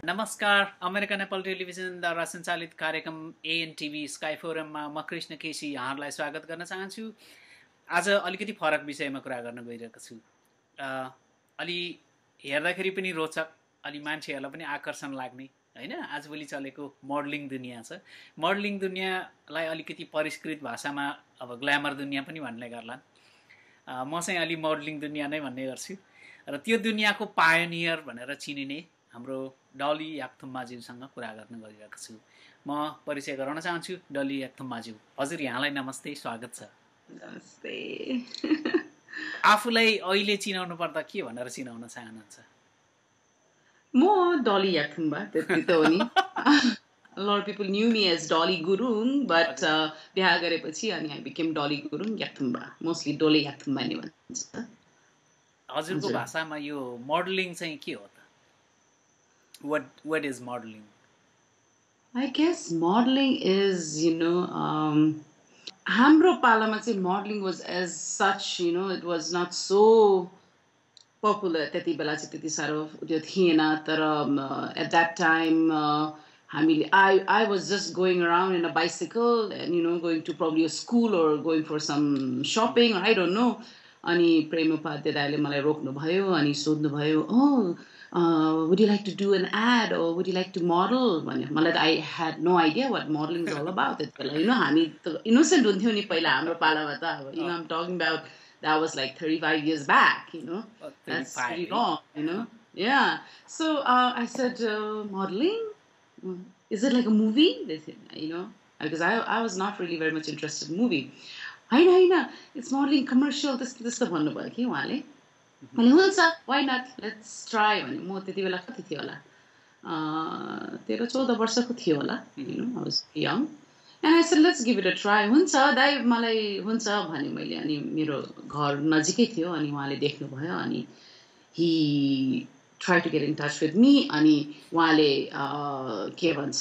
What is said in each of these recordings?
नमस्कार अमेरिका नेपाल टेलिभिजनद्वारा सञ्चालित कार्यक्रम एएनटिभी स्काई फोरममा म कृष्ण केसी यहाँहरूलाई स्वागत गर्न चाहन्छु। आज अलिकति फरक विषयमा कुरा गर्न गइरहेको छु। अलि हेर्दाखेरि पनि रोचक, अलि मान्छेहरूलाई पनि आकर्षण लाग्ने हैन, आजभोलि चलेको मोडलिङ दुनियाँ छ। मोडलिङ दुनियाँलाई अलिकति परिष्कृत भाषामा अब ग्ल्यामर दुनियाँ पनि भन्ने गर्लान्। म चाहिँ अलि मोडलिङ दुनियाँ नै भन्ने गर्छु र त्यो दुनियाँको पायोनियर भनेर चिनिने हाम्रो डली याक्थुम्माज्यूसँग कुरा गर्न गइरहेको छु। म परिचय गराउन चाहन्छु डली याक्थुम्माज्यू। हजुर यहाँलाई नमस्ते, स्वागत छ। नमस्ते। आफूलाई अहिले चिनाउनु पर्दा के भनेर चिनाउन चाहनुहुन्छ? म डली याक्थुम्बा, त्यति त हो नि। A lot of people knew me as Dolly Gurung, but बिहा गरेपछि अनि I became Dolly Gurung Yakthumba. Mostly Dolly Yakthumba नै भन्छ। हजुरको भाषामा यो मोडलिङ चाहिँ के हो त? What is modeling? I guess modeling is, हाम्रो पालामा चाहिँ modeling was as such, it was not so popular. त्यति बेला चाहिँ त्यति साह्रो त्यो थिएन, तर at that time I was just going around in a bicycle and going to probably a school or going for some shopping, I don't know. अनि प्रेम उपाध्याय दाइले मलाई रोक्नु भयो अनि सोध्नु भयो, would you like to do an ad or would you like to model? मलाई I had no idea what modeling is all about. हामी त innocent हुन्थ्यौ नि पहिला हाम्रो पालामा त अब I'm talking about that was like 35 years back, that's pretty long, yeah. So I said, modeling, is it like a movie? They said, because I was not really very much interested in movie. होइन it's modeling commercial त्यस्तो भन्नुभयो कि उहाँले। मैले हुन्छ why not, let's try भने म त्यति बेला कति थियो होला 13-14 वर्षको थियो होला, I was young and I said let's give it a try. हुन्छ दाइ मलाई हुन्छ भने मैले, अनि मेरो घर नजिकै थियो अनि उहाँले देख्नुभयो अनि he tried to get in touch with me अनि उहाँले के भन्छ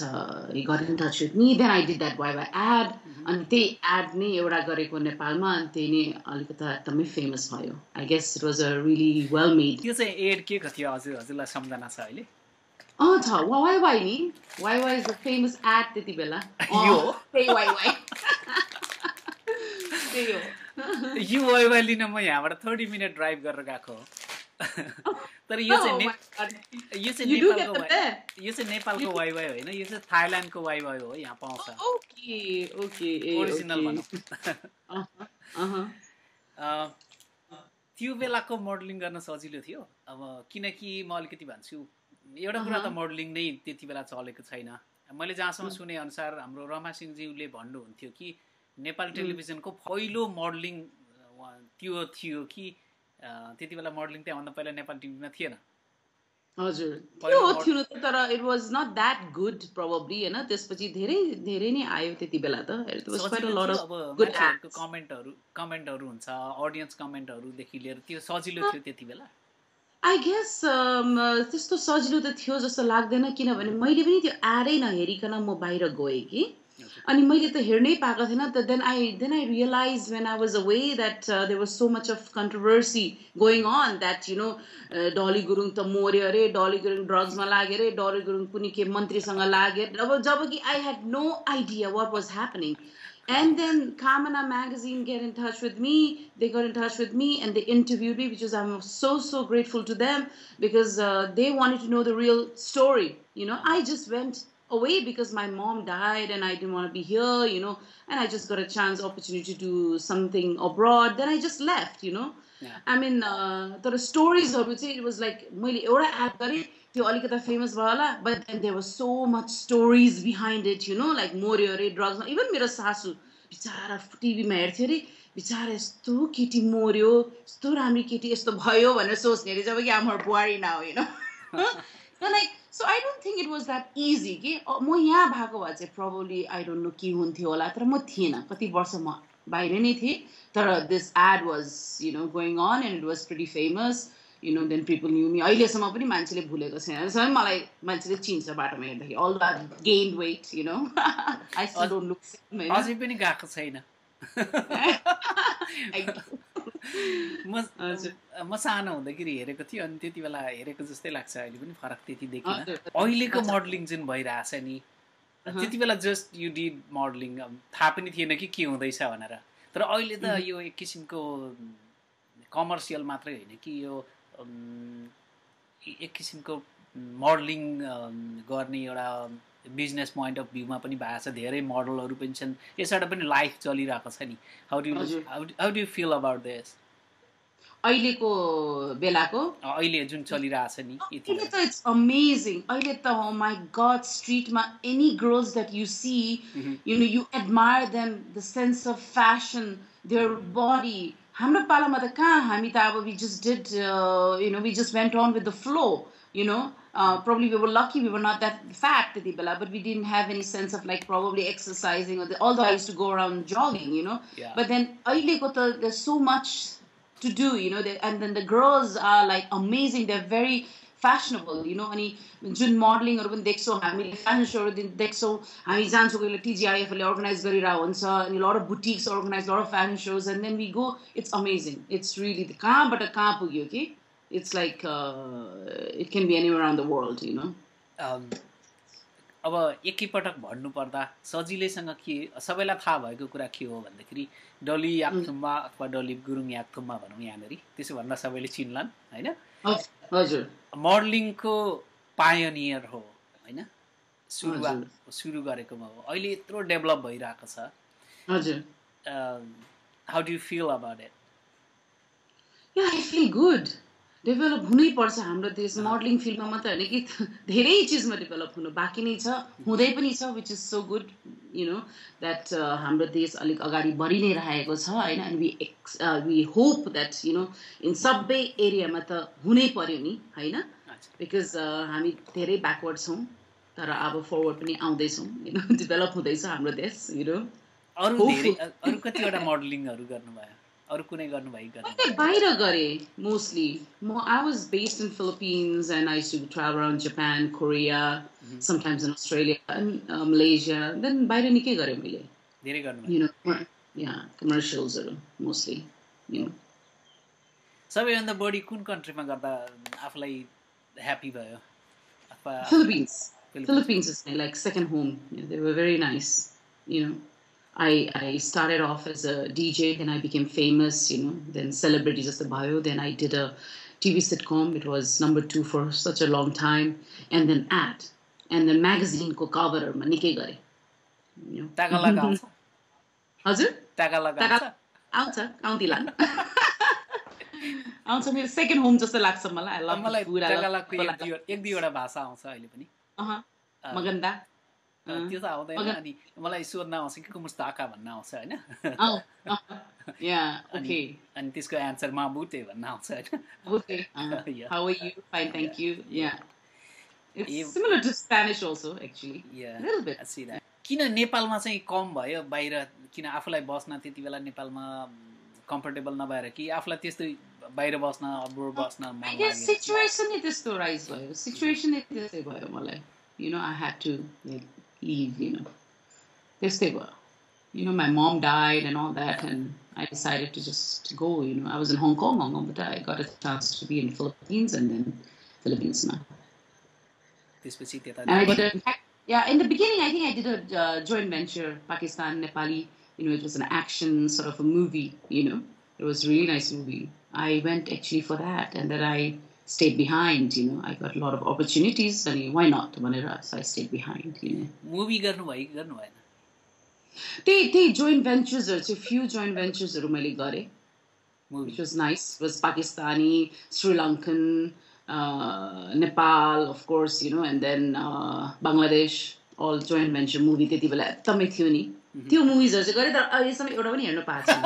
he got in touch with me, then I did that YY ad अनि त्यही ad नै एउटा गरेको नेपालमा अनि त्यही नै अलिकति एकदमै फेमस भयो. I guess it was a really well made. त्यो चाहिँ एड के थियो हजुरलाई सम्झना छ अहिले? छ YY नि, YY is the famous ad त्यति बेला. यो त्यही YY. त्यही हो. यो YY लिन म यहाँबाट 30 मिनेट ड्राइभ गरेर गएको हो। तर यो चाहिँ नेपालको वाइवाई होइन, यो चाहिँ थाइल्यान्डको वाइवाई हो, यहाँ पाउँछ। ओके ओरिजिनल भनौँ। त्यो बेलाको मोडलिङ गर्न सजिलो थियो अब, किनकि म अलिकति भन्छु एउटा कुरा त मोडलिङ नै त्यति बेला चलेको छैन। मैले जहाँसम्म सुने अनुसार हाम्रो रमा सिंहज्यूले भन्नुहुन्थ्यो कि नेपाल टेलिभिजनको पहिलो मोडलिङ त्यो थियो कि त्यति बेला मोडलिङ त्यहाँभन्दा पहिला नेपाल टिभीमा थिएन। हजुर थियो तर it was not that good probably हैन, त्यसपछि धेरै धेरै नै आयो त्यति बेला त। It was quite a lot of good कमेन्टहरु हुन्छ, ऑडियन्स कमेन्टहरु देखि लिएर त्यो सजिलो थियो त्यति बेला। I guess त्यस्तो सजिलो त थियो जस्तो लाग्दैन, किनभने मैले पनि त्यो एडै नहेरिकन म बाहिर गएँ कि अनि मैले त हेर्नै पाएको थिएन त। then I realized when I was away that there was so much of controversy going on that डली गुरुङ त मर्यो अरे, डली गुरुङ ड्रग्समा लाग्यो अरे, डली गुरुङ कुनै के मन्त्रीसँग लाग्यो, अब जबकि I had no idea what was happening. And then Kamana magazine get in touch with me. They got in touch with me and they interviewed me, which is I'm so grateful to them because they wanted to know the real story. I just went away because my mom died and I didn't want to be here, and I just got a opportunity to do something abroad. Then I just left, Yeah. I mean, the stories of it was like, मैले एउटा ad गरे त्यो अलिकता famous भयो होला, but then there was so much stories behind it, like मर्यो अरे ड्रग्समा। Even मेरो सासू बिचारा टिभीमा हेर्थ्यो अरे, बिचारा यस्तो केटी मर्यो, यस्तो राम्रो केटी यस्तो भयो भनेर सोच्ने अरे, जबकि I'm her बुहारी now, So like, so I don't think it was that easy कि म यहाँ भएको भए चाहिँ probably I don't know के हुन्थ्यो होला, तर म थिएन, कति वर्ष म बाहिर नै थिएँ, तर this ad was going on and it was pretty famous, then people knew me. अहिलेसम्म पनि मान्छेले भुलेको छैन, सबै मलाई मान्छेले चिन्छ बाटोमा हेर्दाखेरि, all that gained weight, I still don't look same. अझै पनि गएको छैन। म सानो हुँदाखेरि हेरेको थिएँ अनि त्यति बेला हेरेको जस्तै लाग्छ अहिले पनि फरक त्यति देखिन हजुर अहिलेको अच्छा मोडलिङ जुन भइरहेछ नि अहँ, त्यति बेला जस्ट यु डिड मोडलिङ थाहा पनि थिएन कि के हुँदैछ भनेर तर अहिले त अहँ, यो एक किसिमको कमर्सियल मात्रै होइन कि यो एक किसिमको मोडलिङ गर्ने एउटा बिजनेस पोइन्ट अफ भ्यूमा पनि भएको छ धेरै मोडलहरू पनि छन् यसबाट पनि लाइफ चलिरहेको छ नि हजुर how do feel about this अहिलेको बेलाको अहिले जुन चलिरहेछ नि यति अहिले बेला त इट्स अमेजिङ अहिले त oh my god स्ट्रिटमा any girls that you see you know you admire them the sense of fashion their body हाम्रो पालामा त कहाँ हामी त अब we just did you know we just went on with the flow you know probably we were lucky we were not that fat त्यति बेला but we didn't have any sense of like probably exercising or although I used to go around jogging you know Yeah. but then अहिलेको त there's so much to do you know and then the girls are like amazing they're very fashionable you know अनि जुन मोडलिङहरु पनि देख्छौँ हामीले fashion सोहरु देख्छौँ हामी जान्छौँ कहिले TGIF ले अर्गनाइज गरिरहेको हुन्छ अनि lot of boutiques organize lot of fashion shows and then we go it's amazing it's really कहाँबाट कहाँ पुग्यो कि it's like it can be anywhere around the world you know अब एकैपटक भन्नुपर्दा सजिलैसँग के सबैलाई थाहा भएको कुरा के हो भन्दाखेरि डली याक्थुममा अथवा डली गुरुङ याक्थुममा भनौँ यहाँनिर त्यसो भन्दा सबैले चिन्लान् होइन हजुर मोडलिङको पायोनियर हो होइन सुरु गरेकोमा हो अहिले यत्रो डेभलप भइरहेको छ हजुर how do you feel about it Yeah, I feel good. Develop हुनैपर्छ हाम्रो देश मोडलिङ फिल्डमा मात्रै होइन कि धेरै चिजमा डेभलप हुनु बाँकी नै छ हुँदै पनि छ which is so good you know that हाम्रो देश अलिक अगाडि बढी नै रहेको छ होइन and we hope that you know in सबै एरियामा त हुनै पर्यो नि होइन बिकज हामी धेरै ब्याकवर्ड छौँ तर अब फरवर्ड पनि आउँदैछौँ यु नो डेभलप हुँदैछ हाम्रो देश यु नो अरू कतिवटा मोडलिङहरू गर्नुभयो अरू कुनै गर्नुभयो बाहिर गरे मोस्टली म I was based in Philippines and I to travel around Japan Korea sometimes in Australia and Malaysia then बाहिर निकै गरेँ मैले धेरै गर्नुभयो यु नो या कमर्सियल्सहरू मोस्टली यु नो सबैभन्दा बढी कुन कन्ट्रीमा गर्दा आफूलाई ह्याप्पी भयो अथवा Philippines is like second home. They were very nice. You know, I started off as a DJ, then I became famous. You know, then celebrity just the bio. Then I did a TV sitcom. It was number 2 for such a long time, and then ad, and then magazine ko cover ma nikai gare. You know. Tagalog आउँछ हजुर Tagalog आउँछ आउँदिलान् आउँछ मेरो second home जस्तो लाग्छ मलाई I love मलाई Tagalogको एक दुईवटा भाषा आउँछ अहिले पनि मगन्दा त्यो त आउँदैन अनि मलाई सोध्न आउँछ कि कुमुस्ताका भन्न आउँछ होइन अनि त्यसको एन्सर माबुटे भन्न आउँछ होइन How are you? Fine, thank you. Yeah. It's similar to Spanish also, actually. Yeah. A little bit. I see that. किन नेपालमा चाहिँ कम भयो बाहिर किन आफूलाई बस्न त्यति बेला नेपालमा कम्फर्टेबल नभएर कि आफूलाई त्यस्तै बाहिर बस्न अब्रोड बस्न मन लाग्यो सिचुएसन नै त्यस्तो राइज भयो सिचुएसन नै त्यस्तै भयो मलाई you know I had to leave you know त्यस्तै भयो you know my mom died and all that and I decided to just go you know I was in Hong Kong but I got a chance to be in Philippines and then Philippines now त्यसपछि त्यता yeah in the beginning I think I did a joint venture Pakistan Nepali you know it was an action sort of a movie you know it was a really nice movie I went actually for that and then I stayed behind you know I got a lot of opportunities and why not so I stayed behind you know movie गर्नु भएन त्यही joint ventures a few joint ventures मैले गरे movie which was nice it was Pakistani Sri Lankan Nepal of course you know and then Bangladesh all joint venture movie त्यति बेला एकदमै थियो नि त्यो मुभिजहरु चाहिँ गरे तर अहिलेसम्म एउटा पनि हेर्न पाएको छैन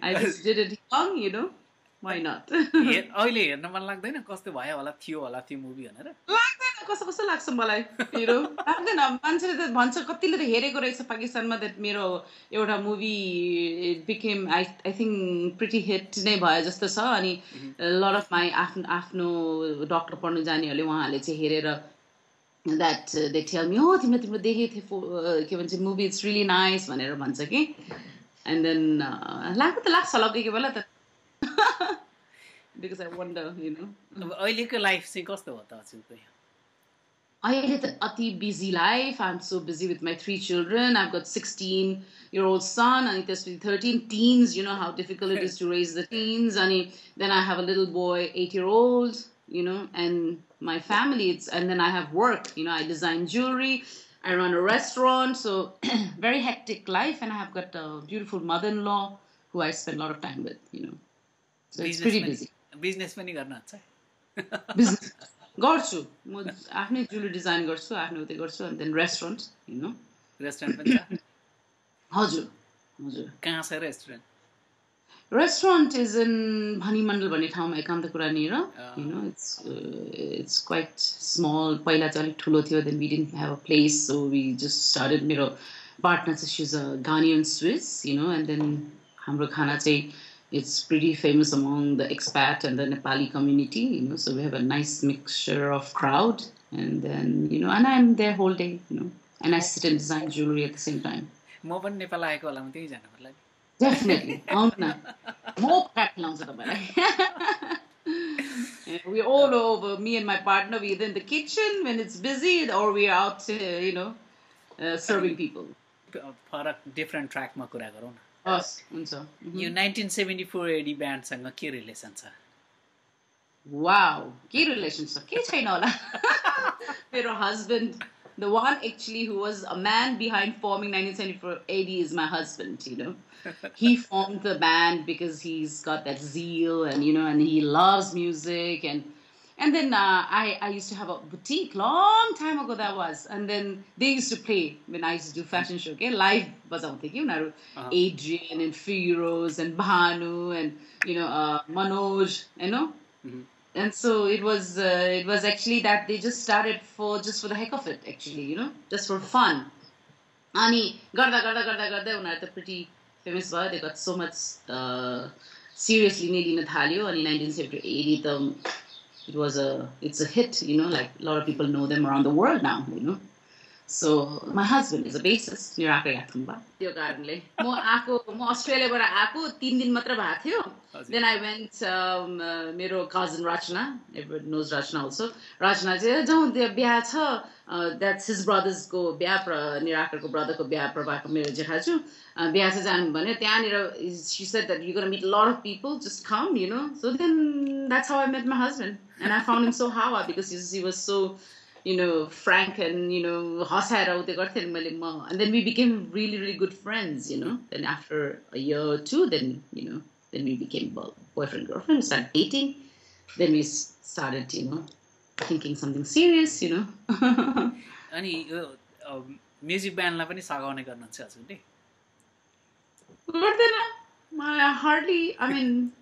I just did it young, you know. Why not? अहिले हेर्न मन लाग्दैन कस्तो भयो होला थियो त्यो मुभी भनेर लाग्दैन कस्तो लाग्छ मलाई you know लाग्दैन मान्छेले त भन्छ कतिले त हेरेको रहेछ पाकिस्तानमा that मेरो एउटा movie it became I think pretty hit नै भयो जस्तो छ अनि a lot of my आफ्नो डाक्टर पढ्न जानेहरूले उहाँहरूले चाहिँ हेरेर that they tell me oh तिम्रो देखेको थिए के भन्छ मुभी it's really nice भनेर भन्छ कि And then लाग्नु त लाग्छ होला कोही कोही बेला त because I wonder, you know. अब अहिलेको लाइफ चाहिँ कस्तो हो त हजुरको? अहिले त अति busy life. I'm so busy with my 3 children. I've got 16-year-old son and त्यसपछि 13 teens. You know how difficult it is to raise the teens. And then I have a little boy, 8-year-old, you know, and my family. And then I have work. You know, I design jewelry. I run a restaurant. So very hectic life. And I have got a beautiful mother-in-law who I spend a lot of time with, you know. So it's pretty busy. Business पनि गर्नुहुन्छ? Business गर्छु म आफ्नै jewellery design गर्छु आफ्नै उतै गर्छु and then restaurant, you know. Restaurant पनि छ? हजुर हजुर. कहाँ छ restaurant? Restaurant is in Bhanimandal भन्ने ठाउँमा एकान्तकुरानिर. You know, it's quite small. पहिला चाहिँ अलिक ठुलो थियो, then we didn't have a place, so we just started. मेरो partner चाहिँ she's a Ghanaian Swiss, you know, and then हाम्रो खाना चाहिँ it's pretty famous among the expat and the Nepali community, you know, so we have a nice mixture of crowd, and then, you know, and I'm there whole day, you know, and I sit and design jewelry at the same time. म पनि नेपाल आएको होला, म त्यही जानु पर्ला नि. Definitely. आउनु न, म प्याक लाउँछु तपाईलाई. We're all over, me and my partner, we're either in the kitchen when it's busy or we're out, you know, serving people. फरक डिफरेन्ट ट्र्याकमा कुरा गरौँ न. हस् हुन्छ. यो 1974 एडी ब्यान्डसँग के रिलेसन छ? Wow, के रिलेसन छ? के छैन होला. मेरो husband, the one actually who was a man behind forming 1974 AD is my husband, you know. He formed the band because he's got that zeal and, you know, and he loves music. And then I used to have a boutique long time ago that was. And then they used to play when I used to do fashion show, okay? Live bazaउँथे कि उनीहरू. Adrian and Firoz and Bhanu and, you know, Manoj, you know. And so it was actually that they just started just for the heck of it, actually, you know, just for fun. Ani garda उनीहरू त pretty famous भयो. They got so much seriously नै लिन थाल्यो. अनि 1978 त it's a hit, you know, like a lot of people know them around the world now, you know. So my husband is a bassist. मेरो आएको याद भयो त्यो कारणले. म अस्ट्रेलियाबाट आएको 3 दिन मात्र भएको थियो. Then I went मेरो cousin Rachna, everyone knows Rachna also. Rachna चाहिँ जाउँ त्यो बिहा छ, that's his brother's को बिहा, निराकरको brotherको बिहा प्रभाको मेरो जेठाजु बिहा छ जानु भने त्यहाँनिर. She said that you're going to meet a lot of people, just come, you know. So then that's how I met my husband, and I found him so hawa because he was so, you know, frank and, you know, हँसाएर उतै गर्थ्यो नि मैले म. And then we became really, really good friends, you know. Then after a year or two, then, you know, then we became boyfriend, girlfriend, we started dating. Then we started, you know, thinking something serious, you know. अनि music ब्यान्डलाई पनि सघाउने गर्नुहुन्छ हजुरले? गर्दैन. I mean,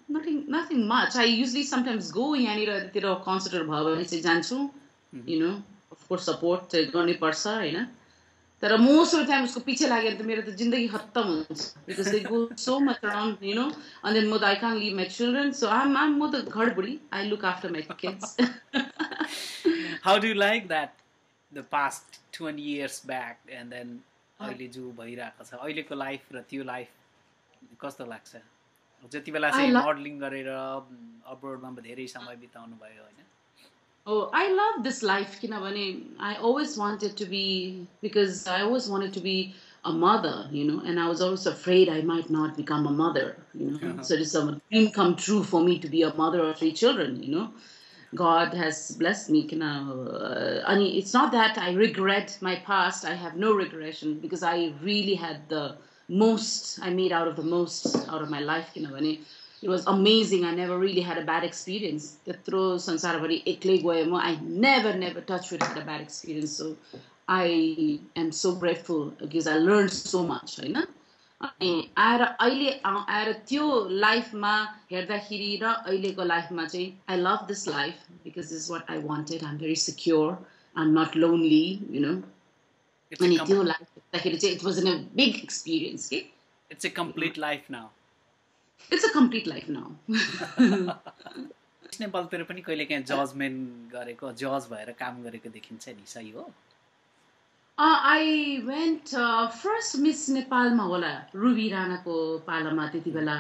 nothing much. I usually sometimes go यहाँनिर concert भयो भने चाहिँ जान्छु, you know, of course support गर्नै पर्छ हैन. तर most of the time उसको पछि लाग्यो त मेरो त जिन्दगी खत्तम हुन्छ because they go so much around, you know, and then I can't leave my children, so I'm म त घर बुढी. I look after my kids. How do you like that the past 20 years back and then अहिले जो भइरहेको छ अहिलेको life र त्यो लाइफ कस्तो लाग्छ? जति बेला चाहिँ मोडलिङ गरेर अब्रोडमा धेरै समय बिताउनु भयो हैन? Oh, I love this life, किनभने I always wanted to be, because I always wanted to be a mother, you know, and I was always afraid I might not become a mother, you know. So it's a dream come true for me to be a mother of 3 children, you know. God has blessed me, and it's not that I regret my past. I have no regression because I really had the most. I made out of the most out of my life, It was amazing. I never really had a bad experience. I never touched with had a bad experience. So I am so grateful because I learned so much, होइन? आएर त्यो लाइफमा हेर्दाखेरि र अहिलेको लाइफमा चाहिँ I love this life because this is what I wanted. I'm very secure. I'm not lonely, you know. अनि त्यो लाइफ हेर्दाखेरि चाहिँ it was a big experience, okay? It's a complete life now. It's a complete life now. नेपालतिर पनि कहिले काहीँ judgement गरेको, जज भएर काम गरेको देखिन्छ नि, सही हो? I went first Miss नेपालमा होला रुबी राणाको पालामा त्यति बेला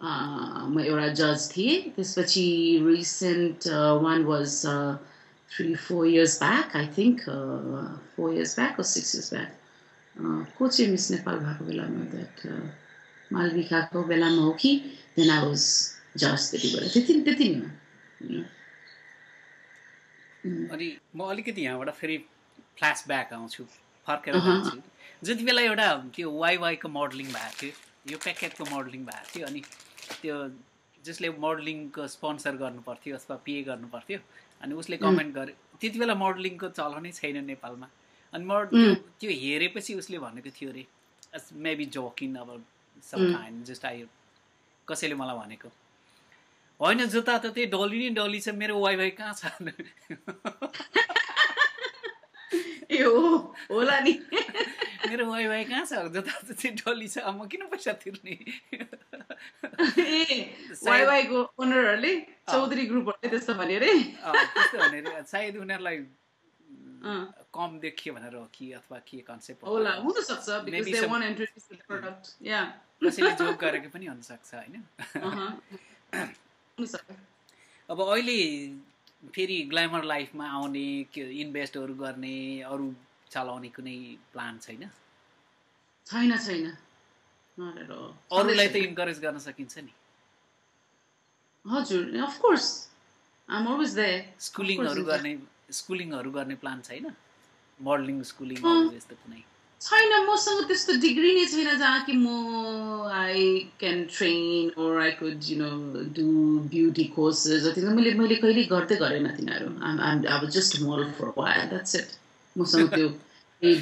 म एउटा जज थिएँ त्यसपछि recent one was 3-4 years back I think 4 years back or 6 years back को चाहिँ मिस नेपाल भएको बेलामा द्याट मालविकाको बेलामा हो कि देन आई वाज जज त्यति बेला त्यति नै अनि म अलिकति यहाँबाट फेरि फ्ल्यासब्याक आउँछु फर्केर जान्छु जति बेला एउटा त्यो वाइवाईको मोडलिङ भएको थियो यो प्याकेटको मोडलिङ भएको थियो अनि त्यो जसले मोडलिङको स्पोन्सर गर्नु पर्थ्यो अथवा पे गर्नु पर्थ्यो अनि उसले कमेन्ट गरे त्यति बेला मोडलिङको चलनै छैन नेपालमा अनि म त्यो हेरेपछि उसले भनेको थियो अरे मेबी जोकिङ अब सम काइन्ड जस्ट आई कसैले मलाई भनेको होइन जताततै डली नै डली छ मेरो वाइवाई कहाँ छ ए होला नि मेरो वाइवाई कहाँ छ जताततै डली छ म किन पैसा तिर्ने ए वाइवाईको ओनरहरूले चौधरी ग्रुपहरूले त्यस्तो भने रे त्यस्तो भने रे सायद उनीहरूलाई कम देखियो भनेर हो कि अथवा के कन्सेप्ट होला हुन सक्छ because they want to introduce the product या कसैले जोक गरेको पनि हुन सक्छ हैन अब अहिले फेरि ग्ल्यामर लाइफमा आउने इन्भेस्टहरू गर्ने अरू चलाउने कुनै प्लान छैन छैन अरूलाई त इन्करेज गर्न सकिन्छ नि हजुर of course I am always there स्कुलिङहरू गर्ने प्लान छैन मोडलिङ स्कुलिङ जस्तो कुनै छैन मसँग त्यस्तो डिग्री नै छैन जहाँ कि म I can train or I could you know do beauty courses मैले कहिले गर्दै गरेन तिनीहरू I was just model for while that's it मसँग त्यो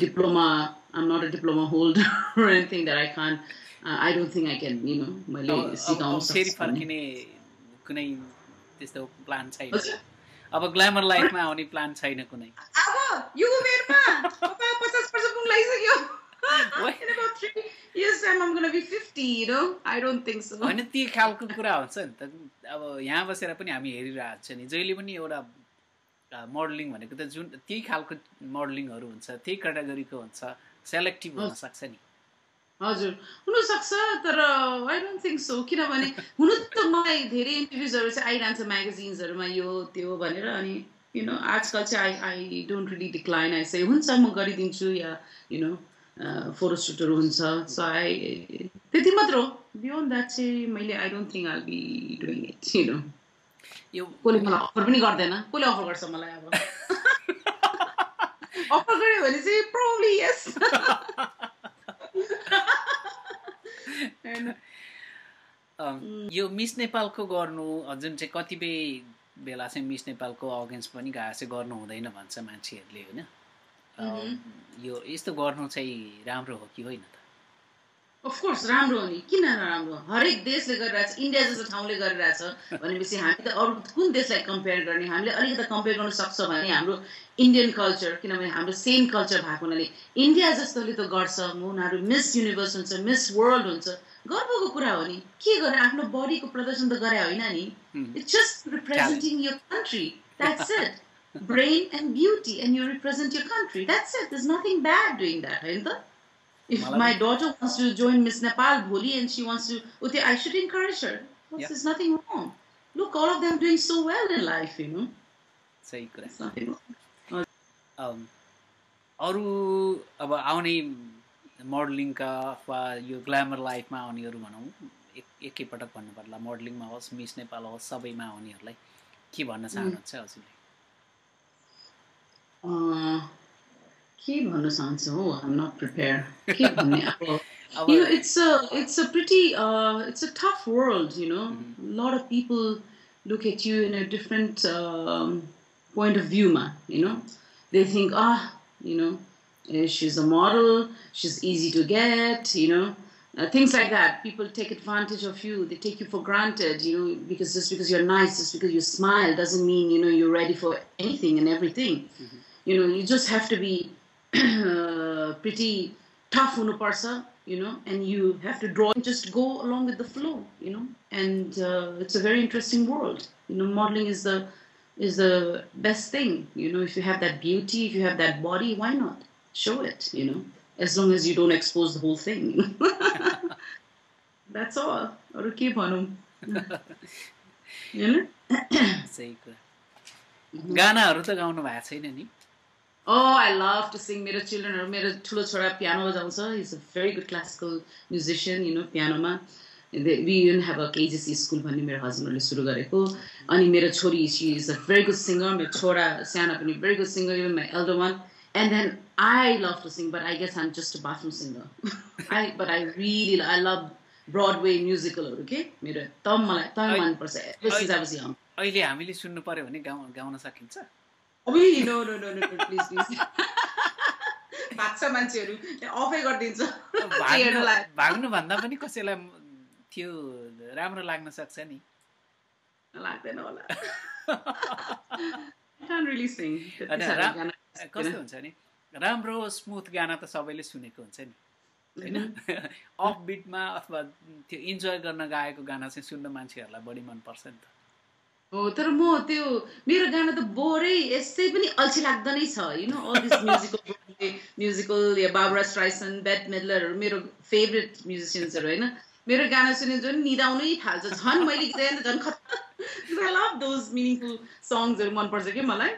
diploma I am not a diploma holder or anything that I can't I don't think I can you know मैले सिकाउन सक्छु फेरि फर्किने कुनै त्यस्तो प्लान छैन अब ग्ल्यामर लाइफमा आउने प्लान छैन कुनै अब यो उमेरमा 50 वर्ष पुग्न लागिसक्यो in about 3 years time I'm going to be 50 you know I don't think so हैन त्यो खालको कुरा हुन्छ नि त अब यहाँ बसेर पनि हामी हेरिरहेको छ नि जहिले पनि एउटा मोडलिङ भनेको त जुन त्यही खालको मोडलिङहरू हुन्छ त्यही क्याटेगोरीको हुन्छ सेलेक्टिभ हुन सक्छ नि हजुर हुन सक्छ तर आई डोन्ट थिंक सो किनभने हुन त मलाई धेरै इन्टरभ्युजहरु चाहिँ आइरहन्छ म्यागजिन्सहरुमा यो त्यो भनेर अनि यु नो आजकल चाहिँ I don't really decline I say हुन्छ म गरिदिन्छु या यु नो फोटोशुटहरु हुन्छ सो आई त्यति मात्र हो बियोन्ड द्याट चाहिँ मैले I don't think I will be doing it you know यो कोले मलाई अफर पनि गर्दैन कोले अफर गर्छ मलाई अब अफर गर्यो भने चाहिँ प्रोबब्ली यस यो मिस नेपालको गर्नु जुन चाहिँ कतिपय बेला चाहिँ मिस नेपालको अगेन्स्ट पनि गएको चाहिँ गर्नु हुँदैन भन्छ मान्छेहरूले होइन यो यस्तो गर्नु चाहिँ राम्रो हो कि होइन त अफ कोर्स राम्रो हो नि किन नराम्रो हरेक देशले गरिरहेछ इन्डिया जस्तो ठाउँले गरिरहेछ भनेपछि हामी त अरू कुन देशलाई कम्पेयर गर्ने हामीले अलिकति कम्पेयर गर्न सक्छ भने हाम्रो इन्डियन कल्चर किनभने हाम्रो सेम कल्चर भएको हुनाले इन्डिया जस्तोले त गर्छ उनीहरू मिस युनिभर्स हुन्छ मिस वर्ल्ड हुन्छ गर्वको कुरा हो नि के गरे आफ्नो बडीको प्रदर्शन त गरे होइन नि it's just representing your country that's it brain and beauty and you represent your country that's it there's nothing bad doing that होइन त if my daughter wants to join Miss Nepal Bholi and she wants to I should encourage her there's nothing wrong look all of them doing so well in life you know सही कुरा nothing wrong अरू अब आउने मोडलिङका अथवा यो glamour लाइफमा आउनेहरू भनौँ एकैपटक भन्नु पर्ला मोडलिङमा होस् मिस नेपाल होस् सबैमा आउनेहरूलाई के भन्न चाहनुहुन्छ हजुरले के भन्न चाहन्छु हो I'm not prepared के भन्ने अब you know it's a pretty it's a tough world you know a lot of people look at you in a different point of view ma you know they think you know she's a model she's easy to get you know things like that people take advantage of you they take you for granted you know because just because you're nice just because you smile doesn't mean you know you're ready for anything and everything you know you just have to be pretty tough hunu parcha you know and you have to draw just go along with the flow you know and it's a very interesting world you know modeling is the best thing you know if you have that beauty if you have that body why not show it, as long as you don't expose the whole thing. That's all. Or के भनौँ हैन सही कुरा गानाहरू त गाउनु भएको छैन नि Oh, I love to sing. मेरो children, मेरो ठुलो छोरा piano बजाउँछ. He's a very good classical musician, piano मा. We even have a KGC school भन्ने मेरो husbandले सुरु गरेको. अनि मेरो छोरी, she is a very good singer. मेरो छोरा सानो पनि very good singer, even my elder one. And then I love to sing, but I guess I'm just a bathroom singer. But I love Broadway musicalहरू के मेरो तम मन पर्छ. Since I was young. अहिले हामीले सुन्नु पर्यो भने गाउन सकिन्छ अबे no please भाग्छ मान्छेहरु अफै गर्दिन्छ भाग्नु भन्दा पनि कसैलाई त्यो राम्रो लाग्न सक्छ नि लाग्दैन होला I can't really sing कस्तो हुन्छ नि राम्रो स्मुथ गाना त सबैले सुनेको हुन्छ नि हैन अफ बिटमा अथवा त्यो इन्जोय गर्न गाएको गाना चाहिँ सुन्न मान्छेहरुलाई बढी मन पर्छ नि त हो तर म त्यो मेरो गाना त बोरै यसै पनि अल्छी लाग्दैन छ all these musical या बाबरा स्ट्राइसन बेट मेडलरहरु मेरो फेभरेट म्युजिशियन्सहरु हैन मेरो गाना सुने जुन निदाउनै थाल्छ झन् मैले गीत झन् I love those meaningful songs मन पर्छ के मलाई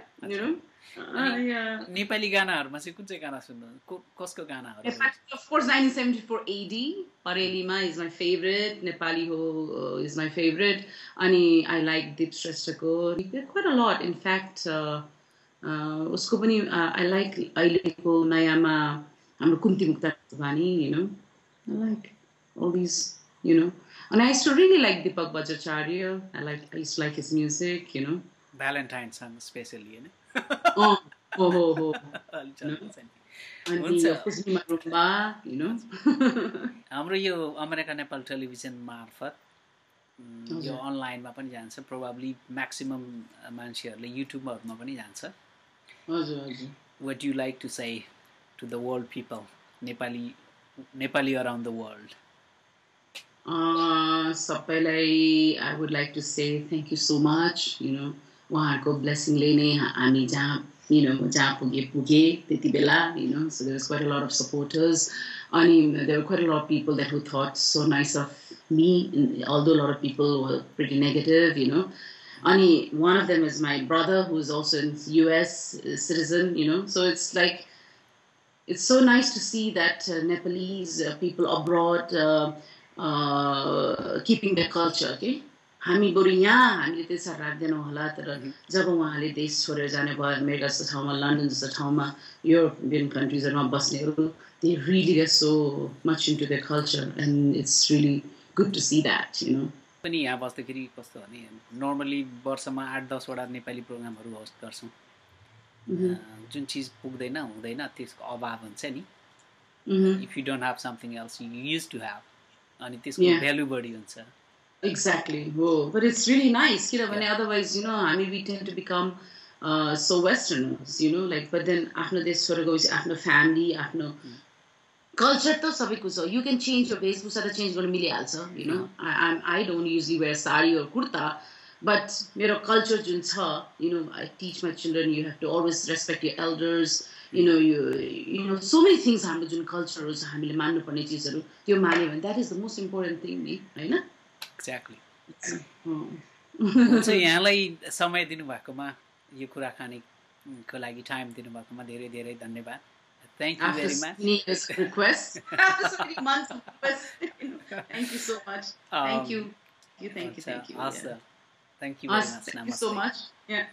नेपाली गानाहरुमा चाहिँ कुन चाहिँ गाना सुन्नु कसको गानाहरु Of course 1974 AD Parelima is my favorite Nepali ho is my favorite ani I like Deep Shrestako quite a lot in fact usko pani I like aileko nayama hamro Kumti Mukta Bani I like all these and I used to really like Deepak Bhattacharya I used to like his music Valentine song especially oh हाम्रो यो America Nepal television मार्फत यो अनलाइनमा पनि जान्छ probably maximum मान्छेहरुले युट्युबमा पनि जान्छ हजुर हजुर what do you like to say to the world people Nepali around the world सबैलाई I would like to say thank you so much उहाँहरुको ब्लेसिङले नै हामी जहाँ जहाँ पुगे त्यति बेला so there was quite a lot of supporters and there were quite a lot of people that who thought so nice of me although a lot of people were pretty negative and one of them is my brother who is also in US citizen so it's like it's so nice to see that Nepalese people abroad keeping their culture okay हामी बरु यहाँ हामीले त्यसरी राख्दैनौं होला तर जब उहाँले देश छोडेर जाने भयो अमेरिका जस्तो ठाउँमा लन्डन जस्तो ठाउँमा European कन्ट्रीजहरुमा बस्नेहरु they really get so much into their culture and it's really good to see that पनि यहाँ बस्दाखेरि कस्तो भने नर्मली वर्षमा 8-10 वटा नेपाली प्रोग्रामहरु होस्ट गर्छौं जुन चीज पुग्दैन हुँदैन त्यसको अभाव हुन्छ नि if you don't have something else you used to have अनि त्यसको भ्यालु बढी हुन्छ Exactly. Whoa. But it's really nice, otherwise, we tend to become so Westerners, but then after this sort of goes after family, after culture, to sabi kuso. You can change your base, to change going to also, I don't usually wear sari or kurta, but your culture juncha, I teach my children you have to always respect your elders. You so many things हाम्रो जुन culture छ हामीले मान्नु पर्ने चीजहरु त्यो मान्यो भने that is the most important thing नि हैन Exactly. हुन्छ यहाँलाई समय दिनुभएकोमा यो कुराकानीको लागि टाइम दिनुभएकोमा धेरै धेरै धन्यवाद Thank you very much. Request. After so many months of requests. Thank you so much. Thank you. Thank you. Awesome. Thank you very much. Thank you so much. Yeah.